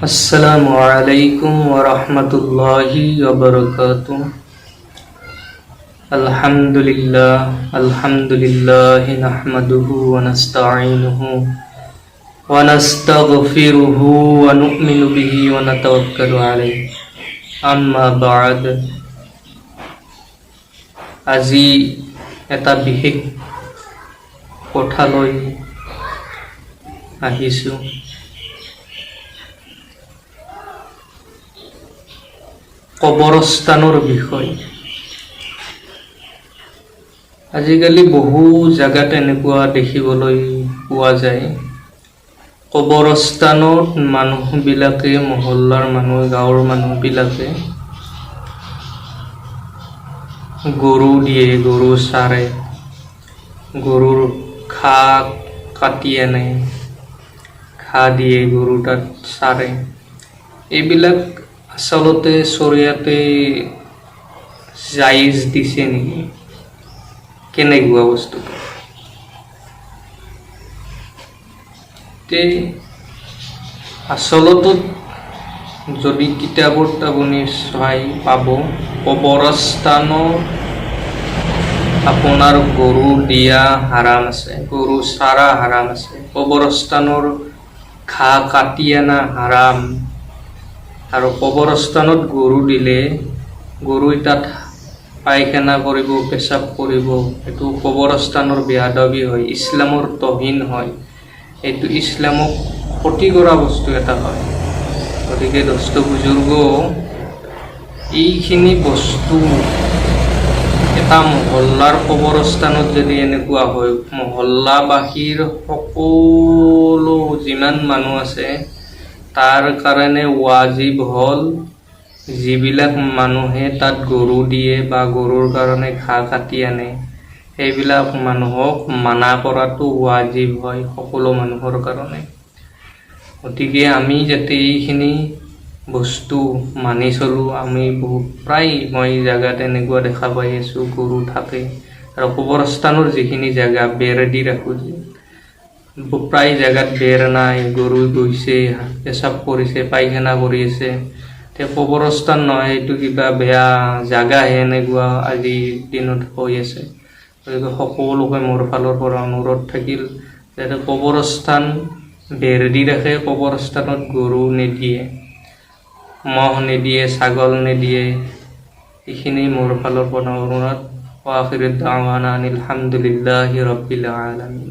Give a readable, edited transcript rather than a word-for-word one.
Assalamualaikum warahmatullahi wabarakatuh. Alhamdulillahi nahmaduhu wa nasta'inuhu wa nastaghfiruhu wa nu'minu bihi wa natawakkalu alayhi. Amma ba'd. আজি এটা বিশেষ কথালৈ আহিছোঁ। কবৰস্থানৰ বিষয়। আজিকালি বহু জাগাত এনেকুৱা দেখিবলৈ পোৱা যায়, কবৰস্থানত মানুহবিলাকে, মহল্লাৰ মানুহ, গাঁৱৰ মানুহবিলাকে গৰু দিয়ে, গৰু চাৰে, গৰুৰ ঘাঁহ কাটি আনে, ঘাঁহ দিয়ে, গৰু তাত চাৰে। এইবিলাক আচলতে চৰিয়াতে জায়েজ দিছে নেকি? কেনেকুৱা বস্তুটো? আচলতে যদি কিতাপত আপুনি চাই পাব, কবৰস্থানত আপোনাৰ গৰু দিয়া হাৰাম আছে, গৰু চাৰা হাৰাম আছে, কবৰস্থানৰ ঘাঁহ কাটি আনা হাৰাম। আৰু কবৰস্থানত গৰু দিলে গৰুই তাত পায়খানা কৰিব, পেচাব কৰিব, এইটো কবৰস্থানৰ বেয়াদবি হয়, ইছলামৰ তহিন হয়, এইটো ইছলামক ক্ষতি কৰা বস্তু এটা হয়। গতিকে দোস্ত বুজুৰ্গ, এইখিনি বস্তু এটা মহল্লাৰ কবৰস্থানত যদি এনেকুৱা হয়, মহল্লাবাসীৰ সকলো যিমান মানুহ আছে তাৰ কাৰণে ৱাজিব হ'ল, যিবিলাক মানুহে তাত গৰু দিয়ে বা গৰুৰ কাৰণে ঘাঁহ কাটি আনে, সেইবিলাক মানুহক মানা কৰাটো ৱাজিব হয় সকলো মানুহৰ কাৰণে। গতিকে আমি যাতে এইখিনি বস্তু মানি চলোঁ। আমি প্ৰায় মই জেগাত এনেকুৱা দেখা পাই আছোঁ, গৰু থাকে আৰু কবৰস্থানৰ যিখিনি জেগা বেৰ দি ৰাখোঁ, প্ৰায় জেগাত বেৰ নাই, গৰু গৈছে, পেচাব কৰিছে, পায়খানা কৰি আছে, কবৰস্থান নহয়, এইটো কিবা বেয়া জাগাহে, এনেকুৱা আজিৰ দিনত হৈ আছে। গতিকে সকলোকে মোৰ ফালৰ পৰা অনুৰোধ থাকিল যাতে কবৰস্থান বেৰ দি ৰাখে, কবৰস্থানত গৰু নিদিয়ে, মহ নিদিয়ে, ছাগল নিদিয়ে। এইখিনি মোৰ ফালৰ পৰা অনুৰোধ। আখিৰ দাৱানা আনিল হামদুলিল্লাহি ৰাব্বিল আলামিন।